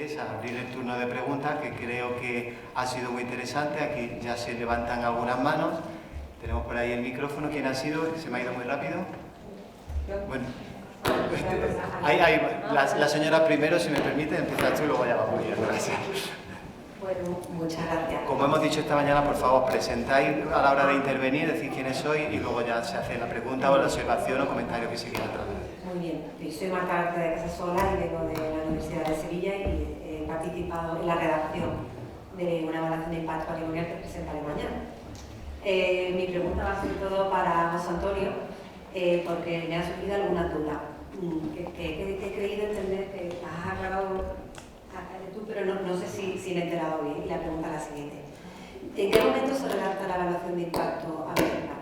es abrir el turno de preguntas, que creo que ha sido muy interesante. Aquí ya se levantan algunas manos. Tenemos por ahí el micrófono. ¿Quién ha sido? ¿Se me ha ido muy rápido? Bueno, la señora primero, si me permite, empieza tú y luego ya va muy bien. Gracias. Bueno, muchas gracias. Como hemos dicho esta mañana, por favor, presentáis a la hora de intervenir, decir quiénes sois y luego ya se hace la pregunta o la observación o comentario que se quiera trasladar. Muy bien, yo soy Marta García de Casasola y vengo de la Universidad de Sevilla y he participado en la redacción de una evaluación de impacto patrimonial que presentaré mañana. Mi pregunta va a ser todo para José Antonio, porque me han surgido algunas dudas. He creído entender que has aclarado tú, pero no sé si me he enterado bien. Y la pregunta es la siguiente. ¿En qué momento se redacta la evaluación de impacto ambiental?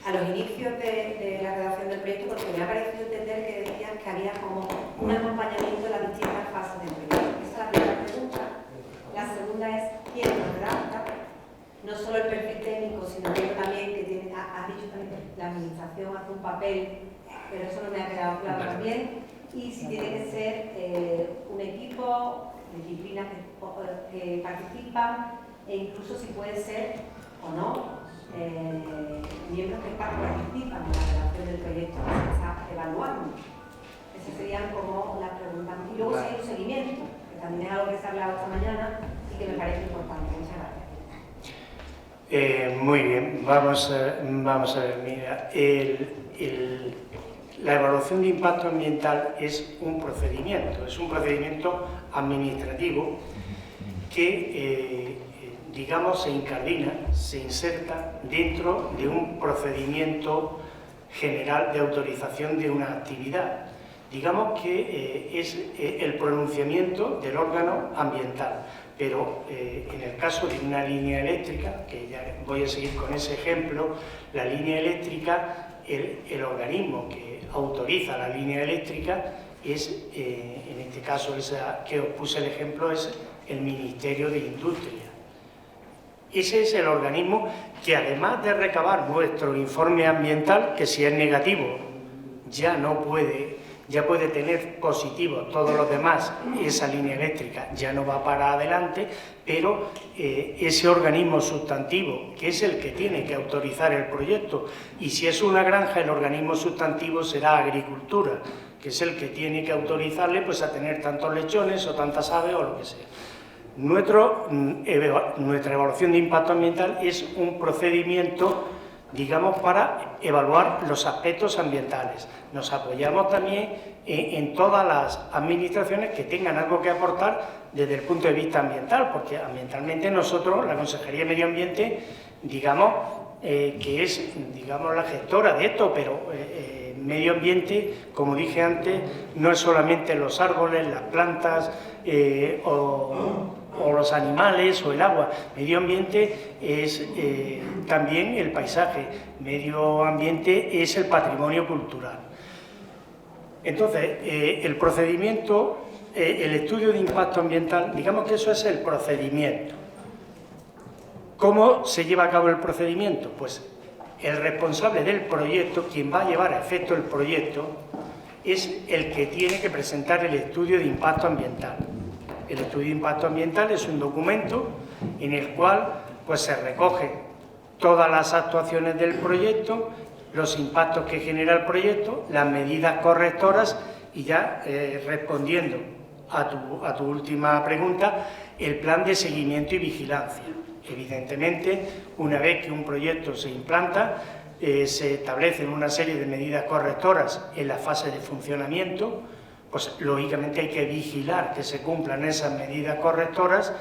A los inicios de la redacción del proyecto, porque me ha parecido entender que decías que había como un acompañamiento en las distintas fases del proyecto. Esa es la primera pregunta. La segunda es quién lo redacta, no solo el perfil técnico, sino que también, que tiene, has dicho también que la administración hace un papel, pero eso no me ha quedado claro también, y si tiene que ser un equipo, disciplinas que participan, e incluso si puede ser o no, miembros que participan en la redacción del proyecto que se está evaluando. Esas serían como las preguntas. Y luego si hay un seguimiento, que también es algo que se ha hablado esta mañana y que me parece importante. Muchas gracias. Muy bien, vamos a ver, mira, la evaluación de impacto ambiental es un procedimiento administrativo que digamos, se incardina, se inserta dentro de un procedimiento general de autorización de una actividad. Digamos que es el pronunciamiento del órgano ambiental, pero en el caso de una línea eléctrica, que ya voy a seguir con ese ejemplo, la línea eléctrica, el organismo que autoriza la línea eléctrica es, en este caso, esa que os puse el ejemplo, es el Ministerio de Industria. Ese es el organismo que, además de recabar nuestro informe ambiental, que si es negativo ya puede tener positivo todos los demás, esa línea eléctrica ya no va para adelante, pero ese organismo sustantivo, que es el que tiene que autorizar el proyecto, y si es una granja, el organismo sustantivo será Agricultura, que es el que tiene que autorizarle pues, a tener tantos lechones o tantas aves o lo que sea. Nuestra evaluación de impacto ambiental es un procedimiento, digamos, para evaluar los aspectos ambientales. Nos apoyamos también en todas las administraciones que tengan algo que aportar desde el punto de vista ambiental, porque ambientalmente nosotros, la Consejería de Medio Ambiente, digamos, que es, digamos, la gestora de esto, pero medio ambiente, como dije antes, no es solamente los árboles, las plantas o los animales o el agua. Medio ambiente es también el paisaje, medio ambiente es el patrimonio cultural. Entonces, el procedimiento, el estudio de impacto ambiental, digamos que eso es el procedimiento. ¿Cómo se lleva a cabo el procedimiento? Pues el responsable del proyecto, quien va a llevar a efecto el proyecto, es el que tiene que presentar el estudio de impacto ambiental. El estudio de impacto ambiental es un documento en el cual pues, se recogen todas las actuaciones del proyecto, los impactos que genera el proyecto, las medidas correctoras y ya respondiendo a tu última pregunta, el plan de seguimiento y vigilancia. Evidentemente, una vez que un proyecto se implanta, se establecen una serie de medidas correctoras en la fase de funcionamiento, pues lógicamente hay que vigilar que se cumplan esas medidas correctoras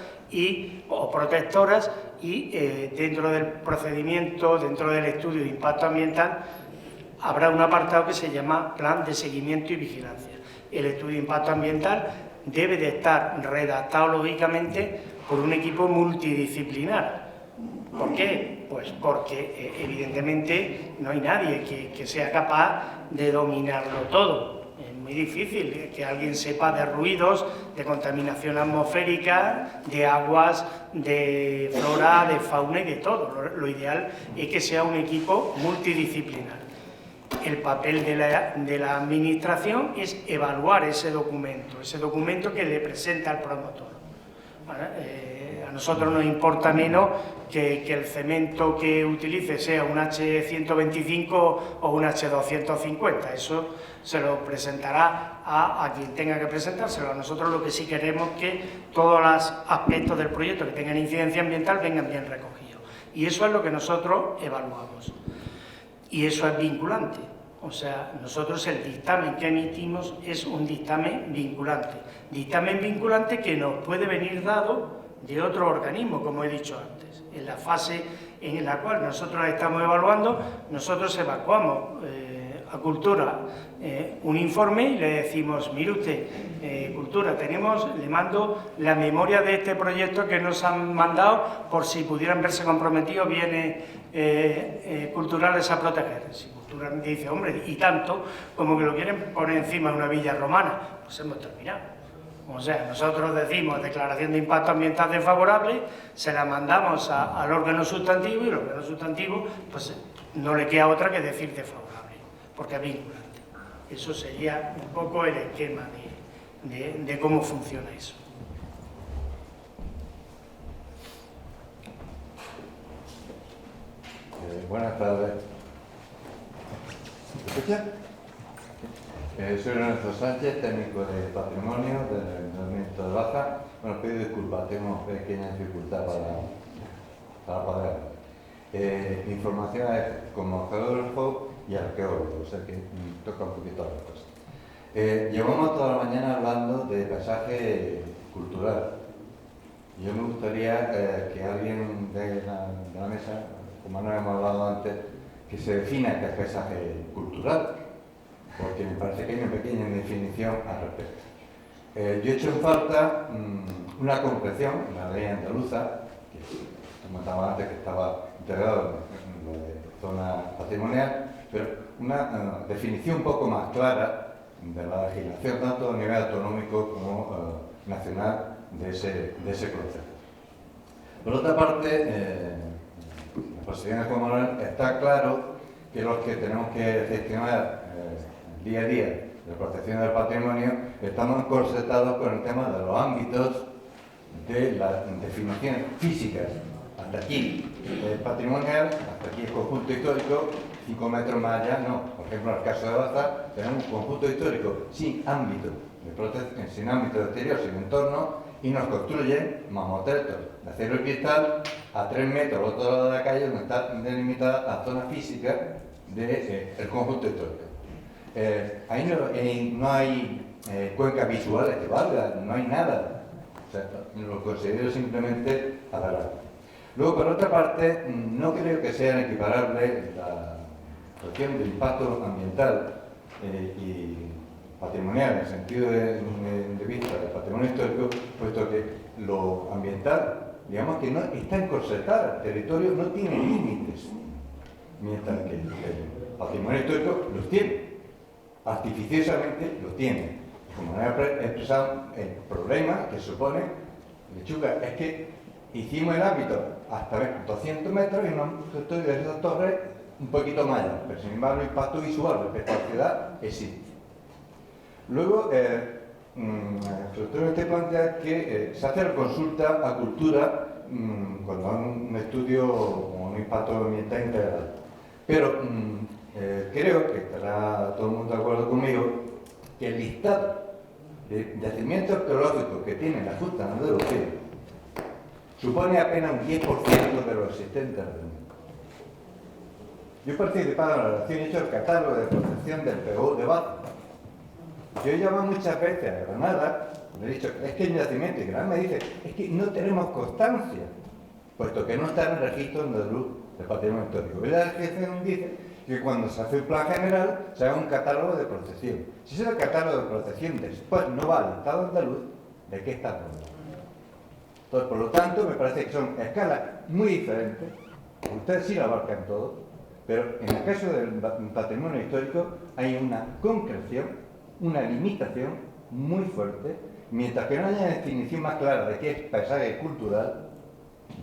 o protectoras y dentro del procedimiento, dentro del estudio de impacto ambiental, habrá un apartado que se llama plan de seguimiento y vigilancia. El estudio de impacto ambiental debe de estar redactado lógicamente por un equipo multidisciplinar. ¿Por qué? Pues porque evidentemente no hay nadie que sea capaz de dominarlo todo. Es muy difícil que alguien sepa de ruidos, de contaminación atmosférica, de aguas, de flora, de fauna y de todo. Lo ideal es que sea un equipo multidisciplinar. el papel de la administración es evaluar ese documento que le presenta el promotor. A nosotros nos importa menos que el cemento que utilice sea un H125 o un H250, eso se lo presentará a quien tenga que presentárselo. A nosotros lo que sí queremos es que todos los aspectos del proyecto que tengan incidencia ambiental vengan bien recogidos. Y eso es lo que nosotros evaluamos. Y eso es vinculante. O sea, nosotros el dictamen que emitimos es un dictamen vinculante. Dictamen vinculante que nos puede venir dado de otro organismo, como he dicho antes. En la fase en la cual nosotros estamos evaluando, nosotros evacuamos a Cultura un informe y le decimos, mire usted, Cultura, le mando la memoria de este proyecto que nos han mandado por si pudieran verse comprometidos bienes culturales a proteger. Si Cultura dice, hombre, y tanto, como que lo quieren poner encima de una villa romana, pues hemos terminado. O sea, nosotros decimos declaración de impacto ambiental desfavorable, se la mandamos al órgano sustantivo y el órgano sustantivo pues no le queda otra que decir desfavorable, porque es vinculante. Eso sería un poco el esquema de cómo funciona eso. Buenas tardes. ¿Me escucha? Soy Lorenzo Sánchez, técnico de patrimonio del Ayuntamiento de Baja. Bueno, pido disculpas, tengo pequeña dificultad para poder hablar. Mi formación es como geógrafo y arqueólogo, o sea que toca un poquito las cosas. Llevamos toda la mañana hablando de paisaje cultural. Yo me gustaría que alguien de la mesa, como no hemos hablado antes, que se defina qué es paisaje cultural, porque me parece que hay una pequeña definición al respecto. Yo he hecho en falta una concreción, la ley andaluza, que comentaba antes que estaba integrado en la zona patrimonial, pero una definición un poco más clara de la legislación, tanto a nivel autonómico como nacional, de ese concepto. Por otra parte, la posición de Juan Manuel está claro que los que tenemos que gestionar día a día de protección del patrimonio estamos encorsetados con el tema de los ámbitos de las definiciones físicas. Hasta aquí es patrimonial, hasta aquí es conjunto histórico, 5 metros más allá no. Por ejemplo, en el caso de Baza tenemos un conjunto histórico sin ámbito de protección, sin ámbito exterior, sin entorno, y nos construyen mamotretos de acero y cristal a 3 metros al otro lado de la calle, donde está delimitada la zona física del conjunto histórico. Ahí no hay cuencas visuales que valgan, no hay nada. O sea, lo considero simplemente adelante. Luego, por otra parte, no creo que sean equiparables la cuestión del impacto ambiental y patrimonial, en el sentido de vista del patrimonio histórico, puesto que lo ambiental, digamos que no está encorsetado, el territorio no tiene límites, mientras que el patrimonio histórico los tiene. Artificiosamente los tiene. Como he expresado, el problema que supone, Lechuga, es que hicimos el ámbito hasta 200 metros y una de esas torres un poquito más allá, pero sin embargo el impacto visual respecto a la ciudad existe. Luego, te plantea que se hace la consulta a Cultura cuando hay un estudio o un impacto ambiental integral. Pero creo que estará todo el mundo de acuerdo conmigo que el listado de yacimientos arqueológicos que tiene la Junta de Andalucía supone apenas un 10% de los existentes del mundo. Yo he participado en la relación y he hecho el catálogo de protección del PU de Baza. Yo he llamado muchas veces a Granada, le he dicho, es que hay un yacimiento, y Granada me dice, es que no tenemos constancia, puesto que no está en el registro andaluz del patrimonio histórico. Y la legislación dice que cuando se hace el plan general se haga un catálogo de protección. Si ese es el catálogo de protección después no va al Estado andaluz, ¿de qué está hablando? Entonces, por lo tanto, me parece que son escalas muy diferentes. Ustedes sí lo abarcan todo, pero en el caso del patrimonio histórico hay una concreción, una limitación muy fuerte, mientras que no haya una definición más clara de qué es paisaje cultural.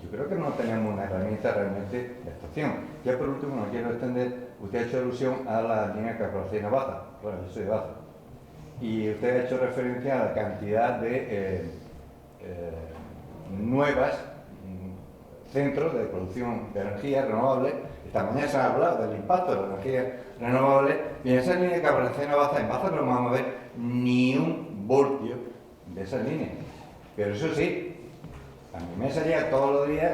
Yo creo que no tenemos una herramienta realmente de actuación. Ya por último, no quiero extender, usted ha hecho alusión a la línea Cartagena-Baza. Bueno, yo soy de Baza. Y usted ha hecho referencia a la cantidad de nuevas centros de producción de energía renovable. Esta mañana se ha hablado del impacto de la energía renovable, y en esa línea Cartagena-Baza, en Baza no vamos a ver ni un voltio de esa línea. Pero eso sí, a mi mesa llega todos los días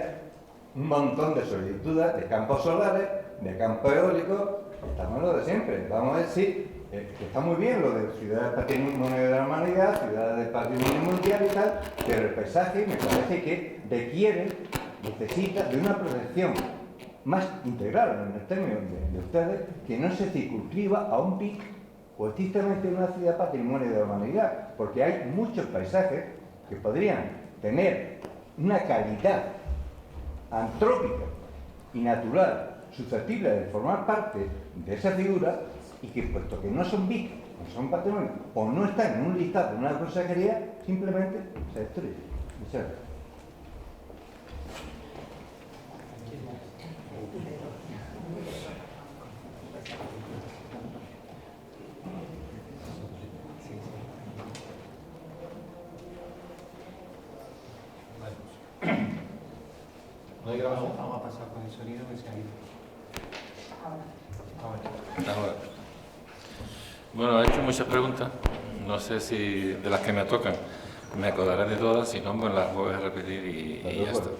un montón de solicitudes de campos solares, de campos eólicos. Estamos en lo de siempre. Vamos a ver si que está muy bien lo de ciudades del patrimonio de la humanidad, ciudades del patrimonio mundial y tal, pero el paisaje me parece que necesita de una protección más integral en el término de ustedes, que no se circunscriba a un pic o estrictamente una ciudad patrimonio de la humanidad, porque hay muchos paisajes que podrían tener una calidad antrópica y natural susceptible de formar parte de esa figura, y que puesto que no son BIC, no son patrimonio, o no están en un listado de una consejería, simplemente se destruyen. Muchas gracias. ¿No hay grabación? Vamos a pasar con el sonido que se ha ido. Ahora. Bueno, ha hecho muchas preguntas. No sé si de las que me tocan me acordaré de todas, si no, pues las voy a repetir y ya está.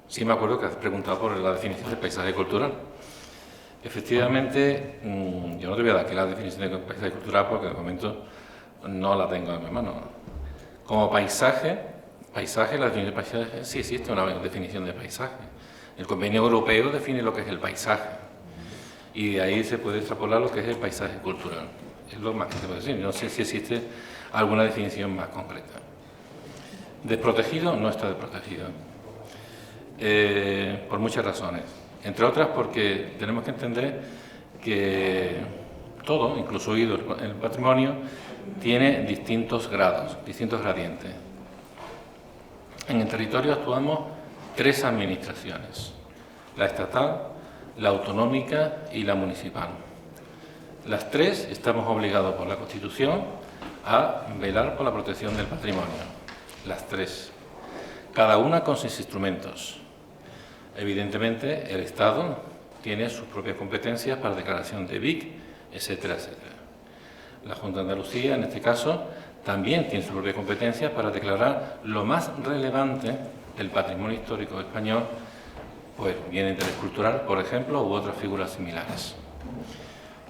Sí me acuerdo que has preguntado por la definición de paisaje cultural. Efectivamente, yo no te voy a dar aquí la definición de paisaje cultural porque de momento no la tengo en mi mano. Como paisaje, la definición de paisaje, sí existe una definición de paisaje. El Convenio Europeo define lo que es el paisaje y de ahí se puede extrapolar lo que es el paisaje cultural. Es lo más que se puede decir. No sé si existe alguna definición más concreta. Desprotegido no está desprotegido, por muchas razones. Entre otras porque tenemos que entender que todo, incluido el patrimonio, tiene distintos grados, distintos gradientes. En el territorio actuamos 3 administraciones: la estatal, la autonómica y la municipal. Las 3 estamos obligados por la Constitución a velar por la protección del patrimonio. Las 3. Cada una con sus instrumentos. Evidentemente, el Estado tiene sus propias competencias para declaración de BIC, etcétera, etcétera. La Junta de Andalucía, en este caso, también tiene sus propias competencias para declarar lo más relevante del patrimonio histórico español, pues bien de interés cultural, por ejemplo, u otras figuras similares.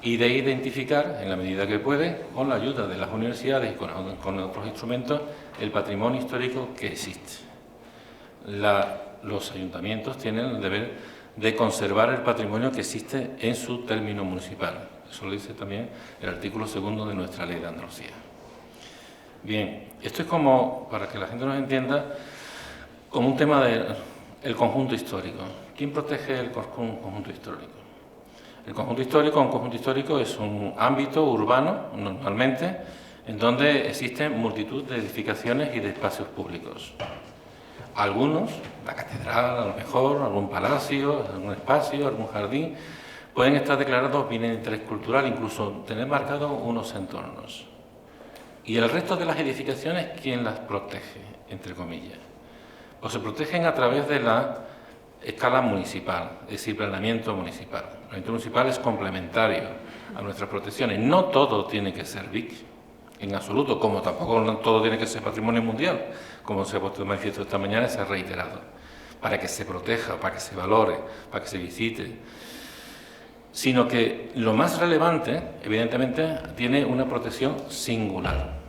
Y de identificar, en la medida que puede, con la ayuda de las universidades y con otros instrumentos, el patrimonio histórico que existe. Los ayuntamientos tienen el deber de conservar el patrimonio que existe en su término municipal. Eso lo dice también el artículo 2 de nuestra Ley de Andalucía. Bien, esto es como, para que la gente nos entienda, como un tema del conjunto histórico. ¿Quién protege el conjunto histórico? El conjunto histórico es un ámbito urbano, normalmente, en donde existen multitud de edificaciones y de espacios públicos. Algunos, la catedral, a lo mejor, algún palacio, algún espacio, algún jardín, pueden estar declarados bienes de interés cultural, incluso tener marcados unos entornos. Y el resto de las edificaciones, ¿quién las protege, entre comillas? Pues se protegen a través de la escala municipal, es decir, planeamiento municipal. El planeamiento municipal es complementario a nuestras protecciones. No todo tiene que ser BIC, en absoluto, como tampoco todo tiene que ser patrimonio mundial, como se ha puesto de manifiesto esta mañana y se ha reiterado, para que se proteja, para que se valore, para que se visite. Sino que lo más relevante, evidentemente, tiene una protección singular.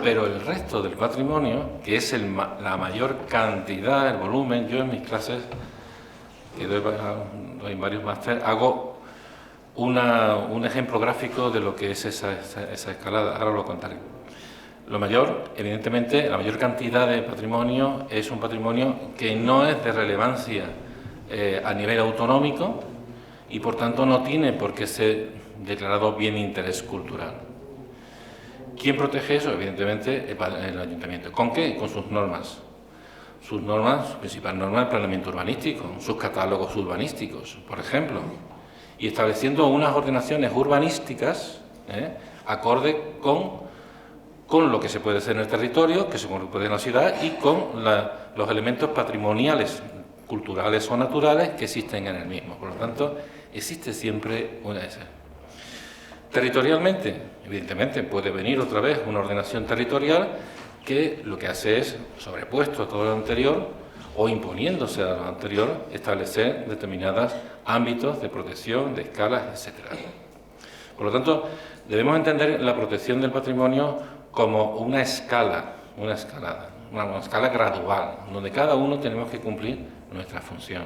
Pero el resto del patrimonio, que es la mayor cantidad, el volumen, yo en mis clases, que doy varios másteres, hago un ejemplo gráfico de lo que es esa escalada, ahora lo contaré. Lo mayor, evidentemente, la mayor cantidad de patrimonio es un patrimonio que no es de relevancia a nivel autonómico y por tanto no tiene por qué ser declarado bien de interés cultural. ¿Quién protege eso? Evidentemente el ayuntamiento. ¿Con qué? Con sus normas. sus normas, su principal norma de planeamiento urbanístico, sus catálogos urbanísticos, por ejemplo, y estableciendo unas ordenaciones urbanísticas acorde con lo que se puede hacer en el territorio, que se puede hacer en la ciudad y con los elementos patrimoniales, culturales o naturales que existen en el mismo. Por lo tanto, existe siempre una de esas. Territorialmente, evidentemente, puede venir otra vez una ordenación territorial que lo que hace es, sobrepuesto a todo lo anterior o imponiéndose a lo anterior, establecer determinados ámbitos de protección, de escalas, etc. Por lo tanto, debemos entender la protección del patrimonio como una escala, una escala gradual, donde cada uno tenemos que cumplir nuestra función.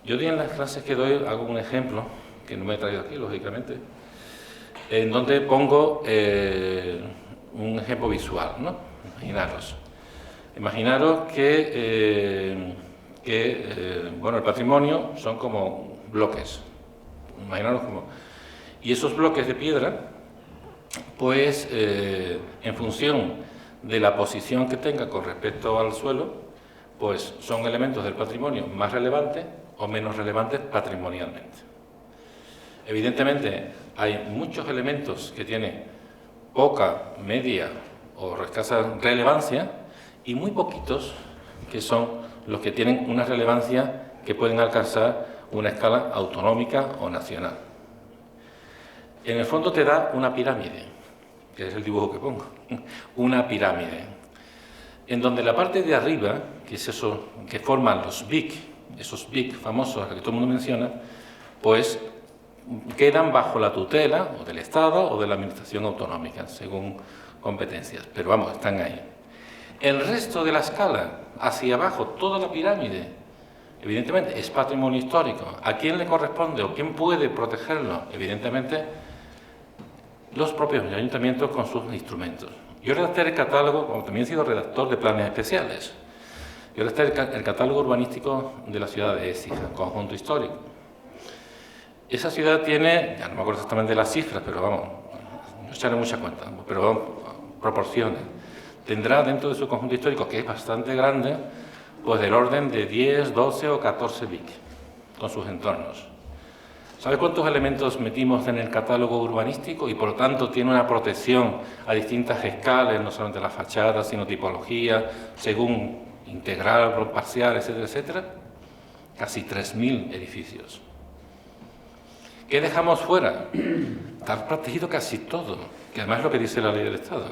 Yo en las clases que doy hago un ejemplo, que no me he traído aquí, lógicamente, en donde pongo un ejemplo visual, ¿no? Imaginaros que bueno, el patrimonio son como bloques, imaginaros como... Y esos bloques de piedra, pues en función de la posición que tenga con respecto al suelo, pues son elementos del patrimonio más relevantes o menos relevantes patrimonialmente. Evidentemente, hay muchos elementos que tienen poca, media o escasa relevancia y muy poquitos que son los que tienen una relevancia que pueden alcanzar una escala autonómica o nacional. En el fondo te da una pirámide, que es el dibujo que pongo, una pirámide, en donde la parte de arriba, que es eso que forman los BIC, esos BIC famosos que todo el mundo menciona, pues quedan bajo la tutela o del Estado o de la Administración autonómica, según competencias, pero vamos, están ahí. El resto de la escala, hacia abajo, toda la pirámide, evidentemente es patrimonio histórico. ¿A quién le corresponde o quién puede protegerlo? Evidentemente, los propios ayuntamientos con sus instrumentos. Yo redacté el catálogo, como también he sido redactor de planes especiales, yo redacté el catálogo urbanístico de la ciudad de Écija, conjunto histórico. Esa ciudad tiene, ya no me acuerdo exactamente las cifras, pero vamos, no echaré mucha cuenta, pero proporciones. Tendrá dentro de su conjunto histórico, que es bastante grande, pues del orden de 10, 12 o 14 BIC, con sus entornos. ¿Sabe cuántos elementos metimos en el catálogo urbanístico? Y por lo tanto tiene una protección a distintas escalas, no solamente la fachada, sino tipología, según integral, parcial, etcétera, etcétera. Casi 3.000 edificios. ¿Qué dejamos fuera? Está protegido casi todo, que además es lo que dice la ley del Estado.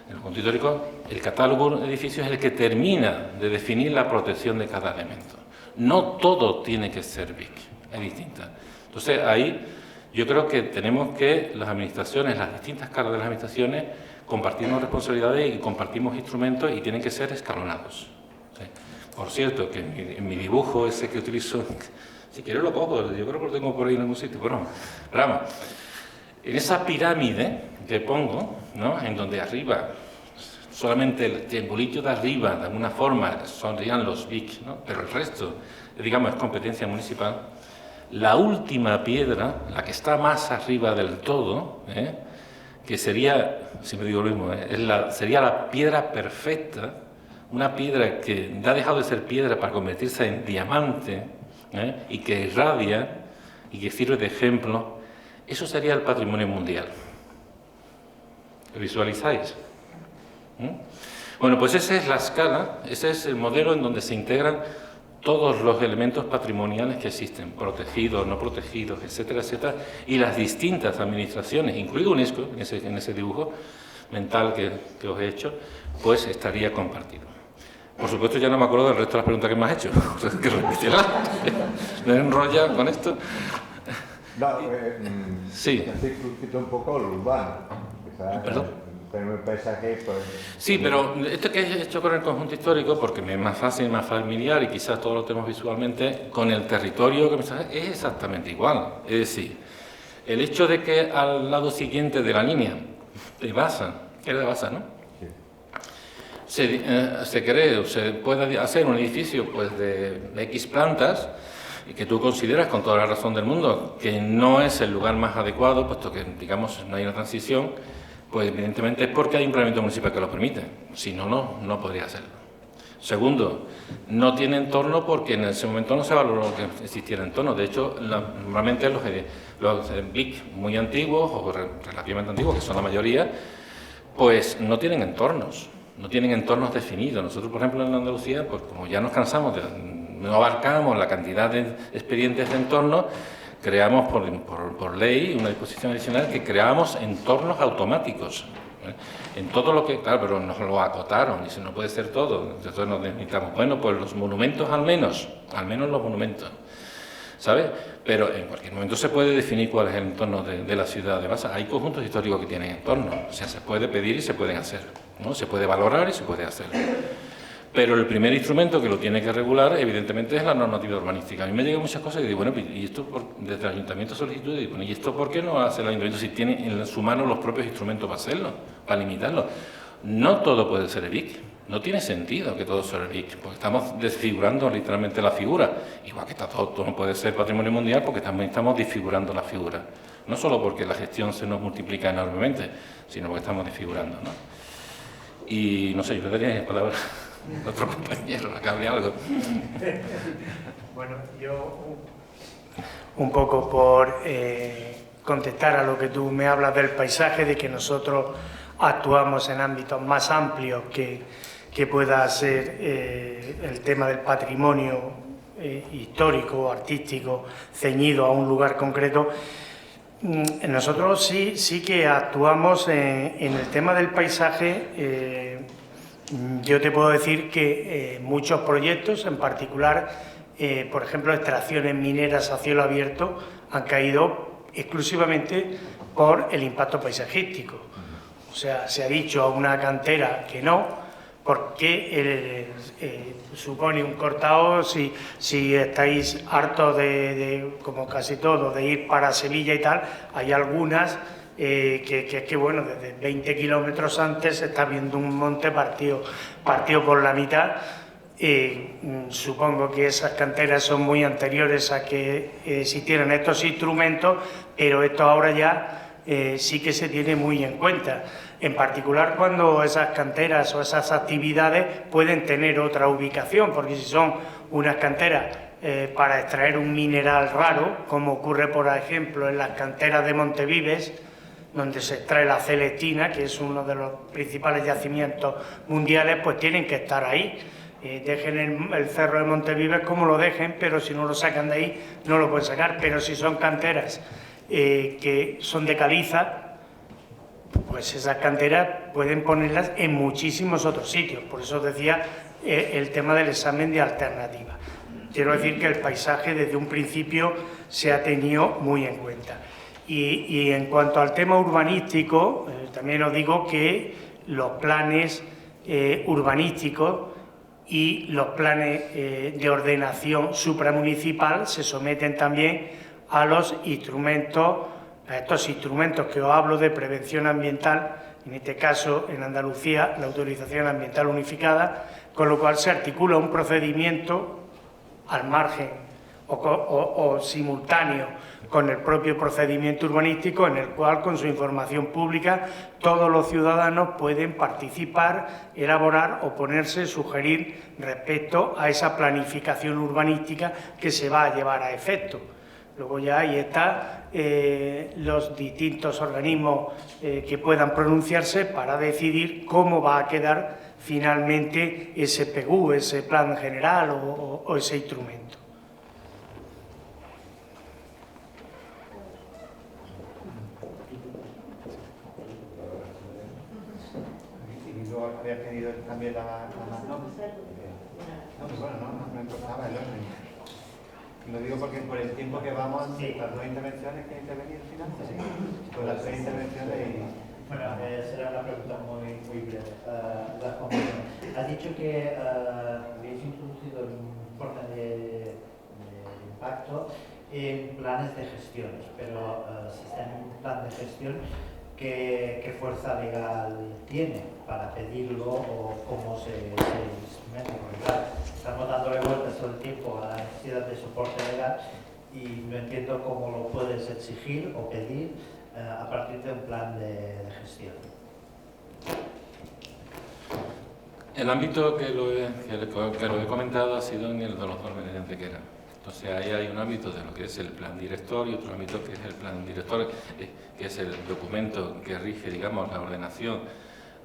En el conjunto histórico, el catálogo de edificios es el que termina de definir la protección de cada elemento. No todo tiene que ser BIC, es distinta. Entonces, ahí yo creo que tenemos que las administraciones, las distintas caras de las administraciones, compartimos responsabilidades y compartimos instrumentos y tienen que ser escalonados. ¿Sí? Por cierto, que en mi dibujo ese que utilizo, si quieres lo cojo, yo creo que lo tengo por ahí en algún sitio, pero vamos, en esa pirámide que pongo, ¿no?, en donde arriba, solamente el triangulito de arriba, de alguna forma, serían los BIC, ¿no?, pero el resto, digamos, es competencia municipal. La última piedra, la que está más arriba del todo, que sería, siempre digo lo mismo, sería la piedra perfecta, una piedra que ha dejado de ser piedra para convertirse en diamante, y que irradia y que sirve de ejemplo, eso sería el patrimonio mundial. ¿Lo visualizáis? Bueno, pues esa es la escala, ese es el modelo en donde se integran todos los elementos patrimoniales que existen, protegidos, no protegidos, etcétera, etcétera, y las distintas administraciones, incluido UNESCO, en ese dibujo mental que os he hecho, pues estaría compartido. Por supuesto, ya no me acuerdo del resto de las preguntas que me has hecho, o sea, que repetirlas, me he enrollado con esto. No, sí. Circunscrito un poco lo urbano, quizás. ¿Perdón? El paisaje, pues... Sí, pero esto que he hecho con el conjunto histórico, porque me es más fácil, más familiar y quizás todo lo tenemos visualmente, con el territorio que me está, es exactamente igual. Es decir, el hecho de que al lado siguiente de la línea de Basa, que era de Basa, ¿no?, se cree o se puede hacer un edificio pues de X plantas y que tú consideras con toda la razón del mundo que no es el lugar más adecuado, puesto que, digamos, no hay una transición, pues evidentemente es porque hay un planeamiento municipal que lo permite, si no, no podría hacerlo. Segundo, no tiene entorno porque en ese momento no se valoró que existiera entorno. De hecho, normalmente los BIC muy antiguos o relativamente antiguos, que son la mayoría, pues no tienen entornos. No tienen entornos definidos. Nosotros, por ejemplo, en Andalucía, pues como ya nos cansamos, no abarcamos la cantidad de expedientes de entornos, creamos por ley una disposición adicional que creábamos entornos automáticos. En todo lo que, claro, pero nos lo acotaron, y si no puede ser todo, entonces nos necesitamos, bueno, pues los monumentos al menos los monumentos, ¿sabes? Pero en cualquier momento se puede definir cuál es el entorno de la ciudad de Baza. Hay conjuntos históricos que tienen entorno, o sea, se puede pedir y se pueden hacer, ¿no? Se puede valorar y se puede hacer. Pero el primer instrumento que lo tiene que regular, evidentemente, es la normativa urbanística. A mí me llegan muchas cosas y digo, bueno, y esto desde el ayuntamiento solicitudes, y bueno, ¿y esto por qué no hace el ayuntamiento si tiene en su mano los propios instrumentos para hacerlo, para limitarlo? No todo puede ser EVIC, no tiene sentido que todo sea EVIC, porque estamos desfigurando literalmente la figura, igual que todo no puede ser patrimonio mundial, porque también estamos desfigurando la figura, no solo porque la gestión se nos multiplica enormemente, sino porque estamos desfigurando, ¿no? Y no sé, yo le daría la palabra a otro compañero, a que hable algo. Bueno, yo un poco por contestar a lo que tú me hablas del paisaje, de que nosotros actuamos en ámbitos más amplios que pueda ser el tema del patrimonio histórico, artístico, ceñido a un lugar concreto. Nosotros sí que actuamos en el tema del paisaje. Yo te puedo decir que muchos proyectos, en particular, por ejemplo, extracciones mineras a cielo abierto, han caído exclusivamente por el impacto paisajístico. O sea, se ha dicho a una cantera que no, porque supone un cortado. Si estáis hartos como casi todos, de ir para Sevilla y tal, hay algunas que bueno, desde 20 kilómetros antes se está viendo un monte partido por la mitad. Supongo que esas canteras son muy anteriores a que existieran estos instrumentos, pero esto ahora ya sí que se tiene muy en cuenta, en particular cuando esas canteras o esas actividades pueden tener otra ubicación, porque si son unas canteras para extraer un mineral raro, como ocurre por ejemplo en las canteras de Montevives, donde se extrae la celestina, que es uno de los principales yacimientos mundiales, pues tienen que estar ahí. Dejen el cerro de Montevives como lo dejen, pero si no lo sacan de ahí, no lo pueden sacar. Pero si son canteras que son de caliza, pues esas canteras pueden ponerlas en muchísimos otros sitios. Por eso decía el tema del examen de alternativa. Quiero decir que el paisaje desde un principio se ha tenido muy en cuenta. Y en cuanto al tema urbanístico, también os digo que los planes urbanísticos y los planes de ordenación supramunicipal se someten también a los instrumentos, a estos instrumentos que os hablo de prevención ambiental, en este caso en Andalucía la autorización ambiental unificada, con lo cual se articula un procedimiento al margen o simultáneo con el propio procedimiento urbanístico, en el cual, con su información pública, todos los ciudadanos pueden participar, elaborar, oponerse, sugerir respecto a esa planificación urbanística que se va a llevar a efecto. Luego ya ahí están los distintos organismos que puedan pronunciarse para decidir cómo va a quedar finalmente ese PGU, ese plan general o ese instrumento. Había pedido también la no, pues bueno, no importaba el orden. Lo digo porque por el tiempo que vamos, las dos intervenciones que he intervenido al final, sí, con las tres intervenciones y... Bueno, será una pregunta muy breve. Has dicho que habéis introducido un informe de impacto en planes de gestiones, pero si está en un plan de gestión, ¿qué fuerza legal tiene para pedirlo o cómo se instrumenta? Porque claro, estamos dándole vueltas todo el tiempo a la necesidad de soporte legal y no entiendo cómo lo puedes exigir o pedir a partir de un plan de gestión. El ámbito que lo he comentado ha sido en el de los dólmenes de Antequera. Entonces ahí hay un ámbito de lo que es el plan director y otro ámbito que es el plan director, que es el documento que rige, digamos, la ordenación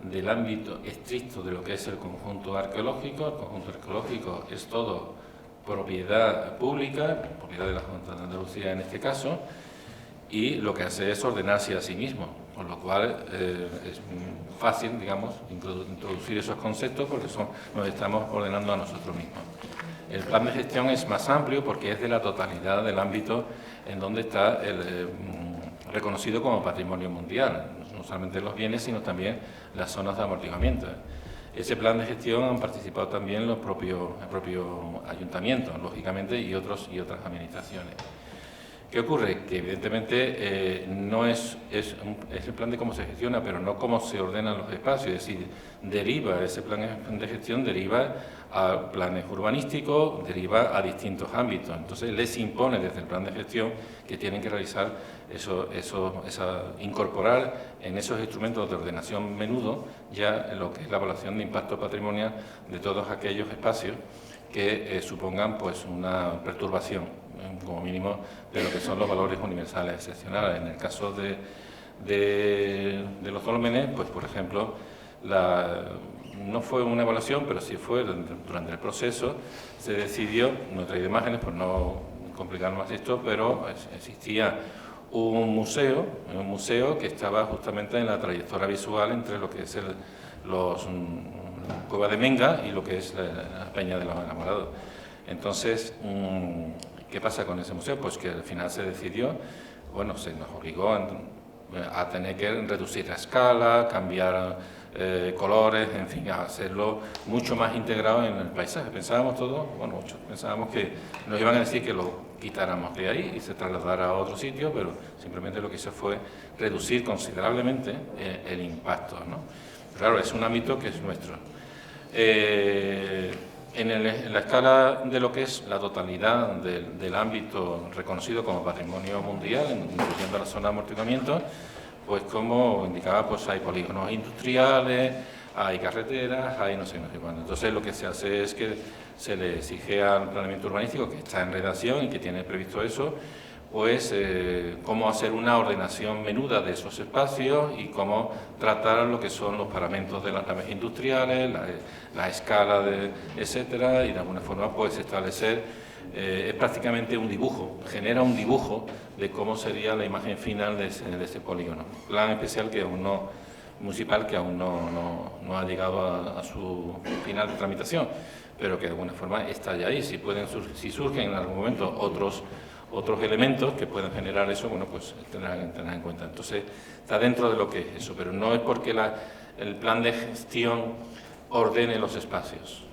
del ámbito estricto de lo que es el conjunto arqueológico. El conjunto arqueológico es todo propiedad pública, propiedad de la Junta de Andalucía en este caso, y lo que hace es ordenarse a sí mismo, con lo cual es fácil, digamos, introducir esos conceptos porque nos estamos ordenando a nosotros mismos. El plan de gestión es más amplio porque es de la totalidad del ámbito en donde está reconocido como patrimonio mundial, no solamente los bienes, sino también las zonas de amortiguamiento. Ese plan de gestión han participado también el propio ayuntamiento, lógicamente, y otras administraciones. ¿Qué ocurre? Que evidentemente no es el plan de cómo se gestiona, pero no cómo se ordenan los espacios, es decir, ese plan de gestión deriva a planes urbanísticos, deriva a distintos ámbitos. Entonces les impone desde el plan de gestión que tienen que realizar incorporar en esos instrumentos de ordenación menudo ya lo que es la evaluación de impacto patrimonial de todos aquellos espacios que supongan pues una perturbación, como mínimo, de lo que son los valores universales excepcionales. En el caso de los dólmenes, pues por ejemplo, no fue una evaluación, pero sí fue durante el proceso, se decidió, no he traído imágenes por no complicar más esto, pero existía un museo que estaba justamente en la trayectoria visual entre lo que es los Cueva de Menga y lo que es la Peña de los Enamorados. Entonces, ¿qué pasa con ese museo? Pues que al final se decidió, bueno, se nos obligó a tener que reducir la escala, cambiar colores, en fin, a hacerlo mucho más integrado en el paisaje. Pensábamos todos, bueno, muchos pensábamos que nos iban a decir que lo quitáramos de ahí y se trasladara a otro sitio, pero simplemente lo que hizo fue reducir considerablemente el impacto, ¿no? Claro, es un ámbito que es nuestro. En la escala de lo que es la totalidad del ámbito reconocido como patrimonio mundial, incluyendo la zona de amortiguamiento, pues como indicaba, pues hay polígonos industriales, hay carreteras, hay no sé cuándo. Entonces lo que se hace es que se le exige al planeamiento urbanístico, que está en redacción y que tiene previsto eso, pues cómo hacer una ordenación menuda de esos espacios y cómo tratar lo que son los paramentos de las naves industriales, la escala, etcétera, y de alguna forma pues establecer, es prácticamente un dibujo, genera un dibujo de cómo sería la imagen final de ese polígono. Plan especial que aún municipal que aún no ha llegado a su final de tramitación, pero que de alguna forma está ya ahí. Si surgen en algún momento otros elementos que puedan generar eso, bueno, pues tendrán en cuenta. Entonces, está dentro de lo que es eso, pero no es porque el plan de gestión ordene los espacios.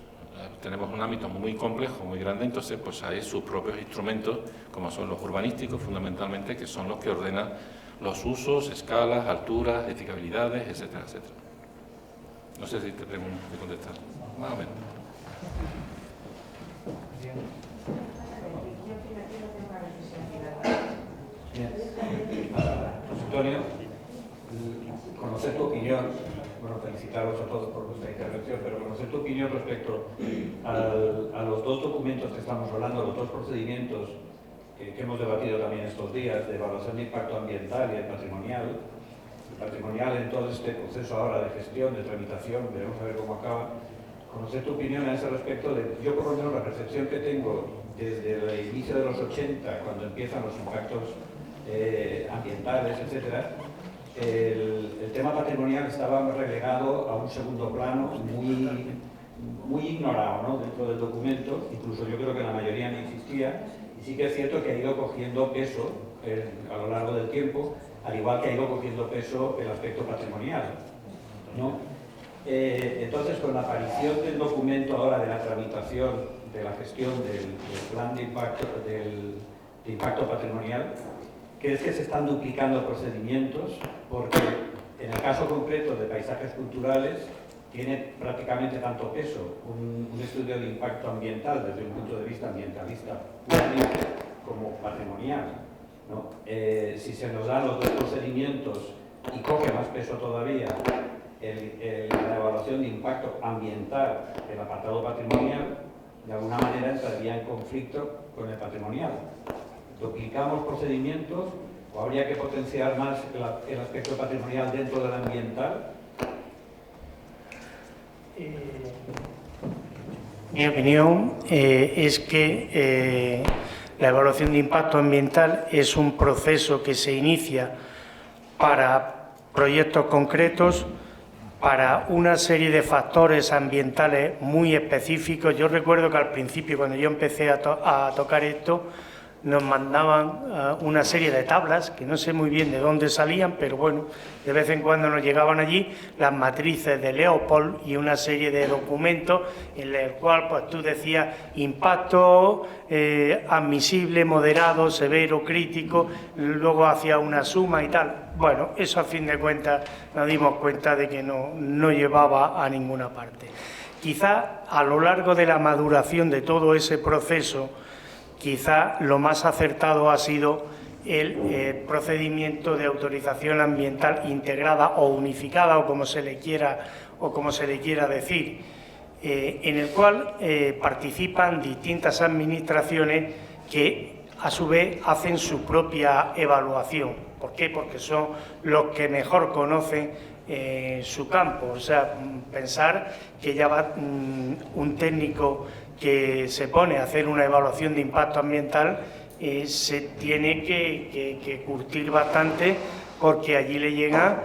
Tenemos un ámbito muy complejo, muy grande, entonces pues hay sus propios instrumentos, como son los urbanísticos fundamentalmente, que son los que ordenan los usos, escalas, alturas, edificabilidades, etcétera, etcétera. No sé si te pregunto de contestar. Más o menos. José Antonio, conocer tu opinión, bueno, felicitaros a todos por vuestra intervención, pero conocer tu opinión respecto a los dos documentos que estamos hablando, los dos procedimientos que hemos debatido también estos días, de evaluación de impacto ambiental y el patrimonial. El patrimonial en todo este proceso ahora de gestión, de tramitación, veremos a ver cómo acaba. Conocer tu opinión a ese respecto. Yo por lo menos la percepción que tengo desde el inicio de los 80, cuando empiezan los impactos ambientales, etcétera, el tema patrimonial estaba relegado a un segundo plano muy ignorado, ¿no?, dentro del documento. Incluso yo creo que la mayoría no existía, y sí que es cierto que ha ido cogiendo peso a lo largo del tiempo, al igual que ha ido cogiendo peso el aspecto patrimonial, ¿no? Entonces, con la aparición del documento ahora de la tramitación, de la gestión del plan de impacto patrimonial, ¿crees que se están duplicando procedimientos? Porque en el caso concreto de paisajes culturales tiene prácticamente tanto peso un estudio de impacto ambiental desde un punto de vista ambientalista puramente como patrimonial, ¿no? Si se nos dan los dos procedimientos y coge más peso todavía la evaluación de impacto ambiental del apartado patrimonial, de alguna manera entraría en conflicto con el patrimonial. ¿Duplicamos procedimientos o habría que potenciar más el aspecto patrimonial dentro del ambiental? Mi opinión es que la evaluación de impacto ambiental es un proceso que se inicia para proyectos concretos, para una serie de factores ambientales muy específicos. Yo recuerdo que al principio, cuando yo empecé a tocar esto, nos mandaban una serie de tablas, que no sé muy bien de dónde salían, pero bueno, de vez en cuando nos llegaban allí las matrices de Leopold y una serie de documentos en el cual pues tú decías impacto admisible, moderado, severo, crítico, luego hacía una suma y tal. Bueno, eso a fin de cuentas nos dimos cuenta de que no llevaba a ninguna parte. Quizá a lo largo de la maduración de todo ese proceso, quizá lo más acertado ha sido el procedimiento de autorización ambiental integrada o unificada, o como se le quiera decir, en el cual participan distintas administraciones que a su vez hacen su propia evaluación. ¿Por qué? Porque son los que mejor conocen su campo. O sea, pensar que ya va un técnico que se pone a hacer una evaluación de impacto ambiental, se tiene que curtir bastante, porque allí le llegan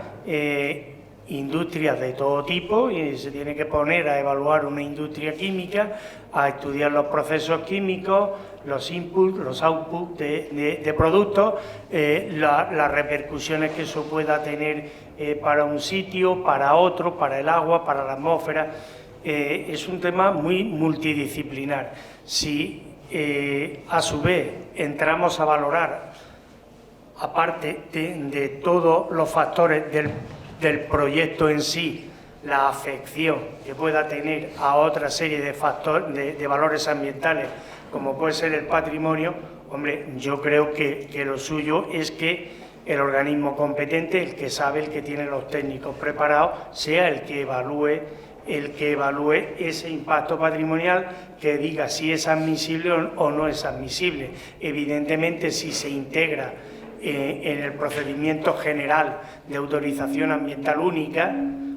industrias de todo tipo y se tiene que poner a evaluar una industria química, a estudiar los procesos químicos, los inputs, los outputs de productos, las repercusiones que eso pueda tener para un sitio, para otro, para el agua, para la atmósfera. Es un tema muy multidisciplinar. Si a su vez entramos a valorar, aparte de todos los factores del proyecto en sí, la afección que pueda tener a otra serie de factores, de valores ambientales, como puede ser el patrimonio, hombre, yo creo que lo suyo es que el organismo competente, el que sabe, el que tiene los técnicos preparados, sea el que evalúe ese impacto patrimonial, que diga si es admisible o no es admisible. Evidentemente, si se integra en el procedimiento general de autorización ambiental única,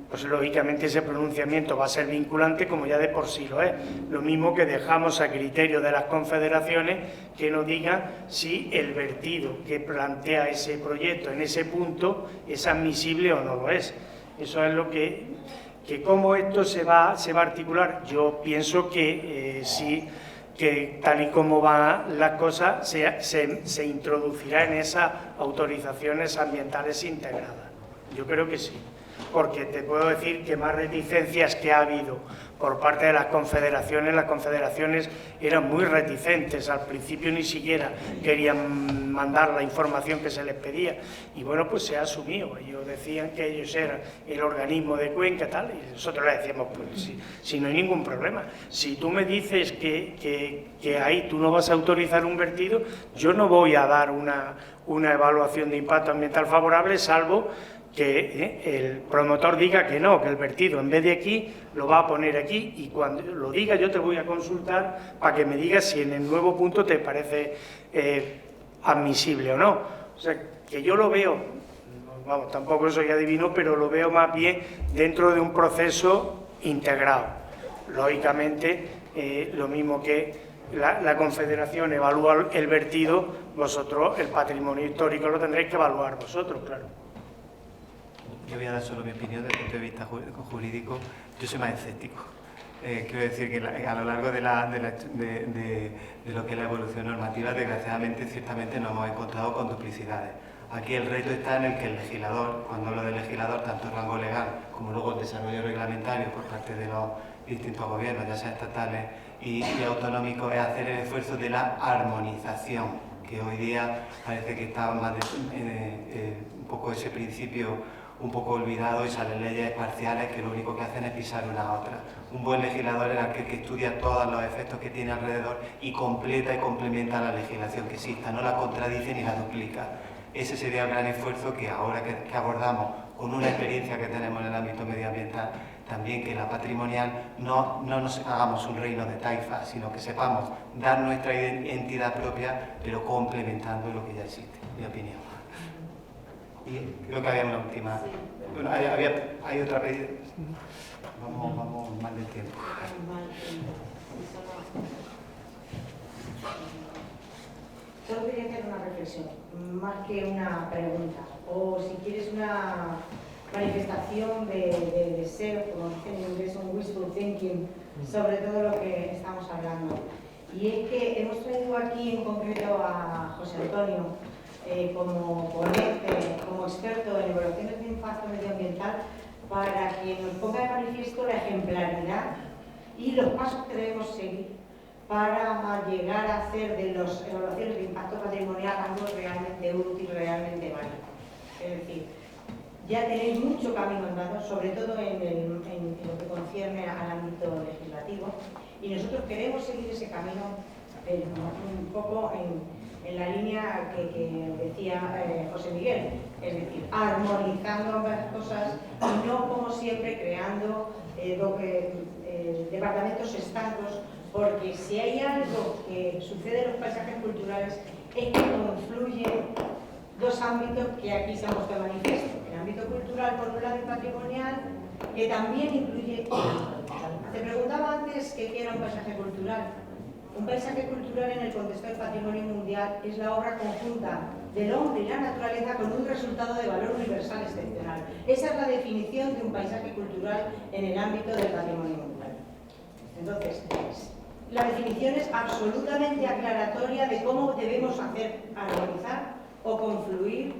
pues lógicamente ese pronunciamiento va a ser vinculante, como ya de por sí lo es. Lo mismo que dejamos a criterio de las confederaciones que nos digan si el vertido que plantea ese proyecto en ese punto es admisible o no lo es. Eso es lo que cómo esto se va a articular. Yo pienso que sí, que tal y como van las cosas, se introducirá en esas autorizaciones ambientales integradas. Yo creo que sí, porque te puedo decir que más reticencias que ha habido por parte de las confederaciones eran muy reticentes. Al principio ni siquiera querían mandar la información que se les pedía, y bueno, pues se ha asumido. Ellos decían que ellos eran el organismo de Cuenca, tal, y nosotros les decíamos, pues si no hay ningún problema. Si tú me dices que ahí tú no vas a autorizar un vertido, yo no voy a dar una evaluación de impacto ambiental favorable, salvo que el promotor diga que no, que el vertido en vez de aquí lo va a poner aquí, y cuando lo diga yo te voy a consultar para que me digas si en el nuevo punto te parece admisible o no. O sea, que yo lo veo, vamos, tampoco soy adivino, pero lo veo más bien dentro de un proceso integrado. Lógicamente, lo mismo que la Confederación evalúa el vertido, vosotros el patrimonio histórico lo tendréis que evaluar vosotros, claro. Yo voy a dar solo mi opinión desde el punto de vista jurídico. Yo soy más escéptico. Quiero decir que a lo largo de lo que es la evolución normativa, desgraciadamente, ciertamente nos hemos encontrado con duplicidades. Aquí el reto está en el que el legislador, cuando hablo del legislador, tanto el rango legal como luego el desarrollo reglamentario por parte de los distintos gobiernos, ya sea estatales y autonómicos, es hacer el esfuerzo de la armonización, que hoy día parece que está más un poco ese principio un poco olvidado, y salen leyes parciales que lo único que hacen es pisar una a otra. Un buen legislador es aquel que estudia todos los efectos que tiene alrededor y completa y complementa la legislación que exista, no la contradice ni la duplica. Ese sería el gran esfuerzo que ahora que abordamos con una experiencia que tenemos en el ámbito medioambiental, también que la patrimonial no nos hagamos un reino de taifas, sino que sepamos dar nuestra identidad propia, pero complementando lo que ya existe, mi opinión. Y creo que había una última. Bueno, hay otra pedida. Vamos mal del tiempo. Solo quería hacer una reflexión, más que una pregunta, o si quieres una manifestación de deseo, como dicen en inglés, un wishful thinking, sobre todo lo que estamos hablando. Y es que hemos traído aquí en concreto a José Antonio como ponente, como experto en evaluaciones de impacto medioambiental, para que nos ponga de manifiesto la ejemplaridad y los pasos que debemos seguir para llegar a hacer de las evaluaciones de impacto patrimonial algo realmente útil, realmente válido. Es decir, ya tenéis mucho camino andado, sobre todo en lo que concierne al ámbito legislativo, y nosotros queremos seguir ese camino un poco en la línea que decía José Miguel, es decir, armonizando ambas cosas y no como siempre creando departamentos estancos, porque si hay algo que sucede en los paisajes culturales es que confluyen dos ámbitos que aquí se han puesto de manifiesto: el ámbito cultural por un lado y patrimonial, que también incluye el ambiental. Te preguntaba antes qué era un paisaje cultural. Un paisaje cultural en el contexto del patrimonio mundial es la obra conjunta del hombre y la naturaleza con un resultado de valor universal excepcional. Esa es la definición de un paisaje cultural en el ámbito del patrimonio mundial. Entonces, la definición es absolutamente aclaratoria de cómo debemos hacer armonizar o confluir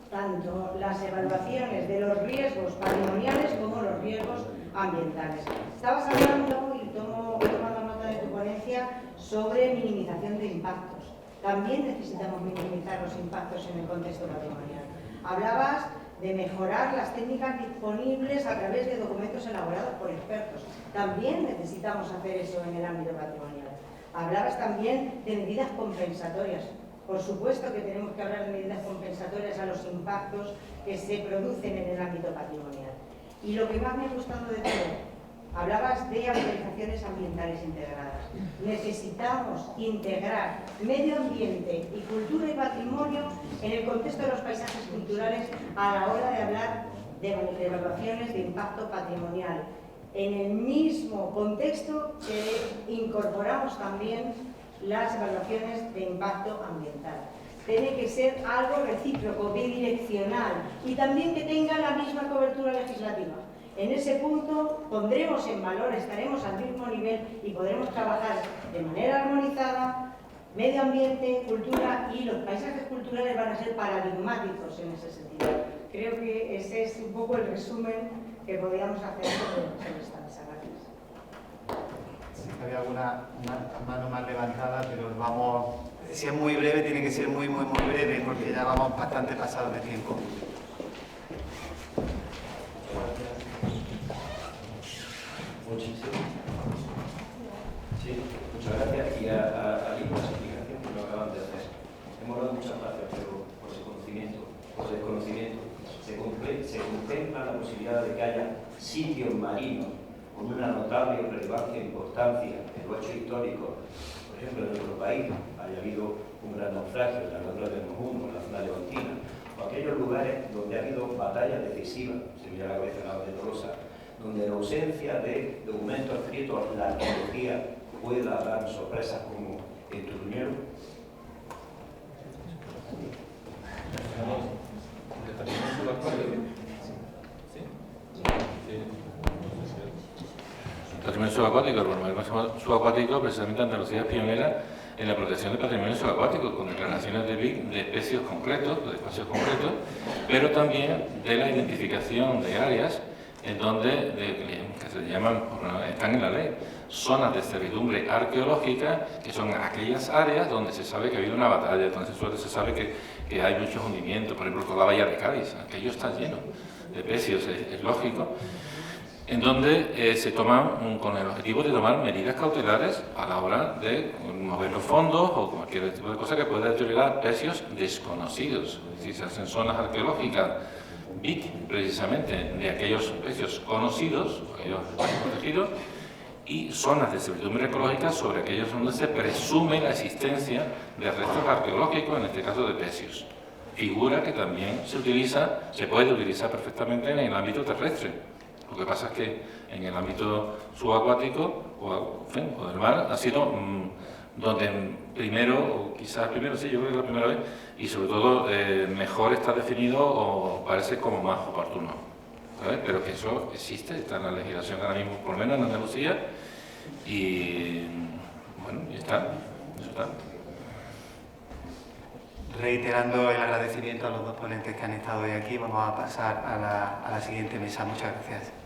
tanto las evaluaciones de los riesgos patrimoniales como los riesgos ambientales. Estabas hablando, y tomo nota de tu ponencia, sobre minimización de impactos. También necesitamos minimizar los impactos en el contexto patrimonial. Hablabas de mejorar las técnicas disponibles a través de documentos elaborados por expertos. También necesitamos hacer eso en el ámbito patrimonial. Hablabas también de medidas compensatorias. Por supuesto que tenemos que hablar de medidas compensatorias a los impactos que se producen en el ámbito patrimonial. Y lo que más me ha gustado de todo, hablabas de autorizaciones ambientales integradas. Necesitamos integrar medio ambiente y cultura y patrimonio en el contexto de los paisajes culturales a la hora de hablar de evaluaciones de impacto patrimonial. En el mismo contexto que incorporamos también las evaluaciones de impacto ambiental. Tiene que ser algo recíproco, bidireccional y también que tenga la misma cobertura legislativa. En ese punto pondremos en valor, estaremos al mismo nivel y podremos trabajar de manera armonizada, medio ambiente, cultura, y los paisajes culturales van a ser paradigmáticos en ese sentido. Creo que ese es un poco el resumen que podríamos hacer sobre esta mesa. Sí, había alguna mano más levantada, pero vamos, si es muy breve, tiene que ser muy breve, porque ya vamos bastante pasados de tiempo. Sí, muchas gracias. Y a Lee por la explicación que lo acaban de hacer. Hemos dado muchas gracias, pero por el conocimiento, por el desconocimiento. Se contempla la posibilidad de que haya sitios marinos con una notable relevancia e importancia en los hechos históricos. Por ejemplo, en nuestro país haya habido un gran naufragio en la altura del Mojuno, en la zona levantina, o aquellos lugares donde ha habido batallas decisivas, se me viene a la cabeza la de Tolosa, donde la ausencia de documentos escritos, la arqueología pueda dar sorpresas como en Turuñero. El patrimonio subacuático, el patrimonio subacuático, precisamente Andalucía es pionera en la protección del patrimonio subacuático, con declaraciones de especies concretos, de espacios concretos, pero también de la identificación de áreas en donde, que se llaman, están en la ley, zonas de servidumbre arqueológica, que son aquellas áreas donde se sabe que ha habido una batalla, donde se sabe que hay muchos hundimientos, por ejemplo, toda la bahía de Cádiz, aquello está lleno de pecios, es lógico, en donde se toman, con el objetivo de tomar medidas cautelares a la hora de mover los fondos o cualquier tipo de cosa que pueda deteriorar pecios desconocidos. Si se hacen zonas arqueológicas BIC, precisamente, de aquellos especies conocidos, aquellos espacios protegidos, y zonas de servidumbre ecológica sobre aquellos donde se presume la existencia de restos arqueológicos, en este caso de pecios. Figura que también se puede utilizar perfectamente en el ámbito terrestre. Lo que pasa es que en el ámbito subacuático o del mar ha sido donde primero, o quizás primero, sí, yo creo que la primera vez, y sobre todo mejor está definido o parece como más oportuno, ¿sabes? Pero que eso existe, está en la legislación ahora mismo, por lo menos en Andalucía, y bueno, y está, eso está. Reiterando el agradecimiento a los dos ponentes que han estado hoy aquí, vamos a pasar a la siguiente mesa. Muchas gracias.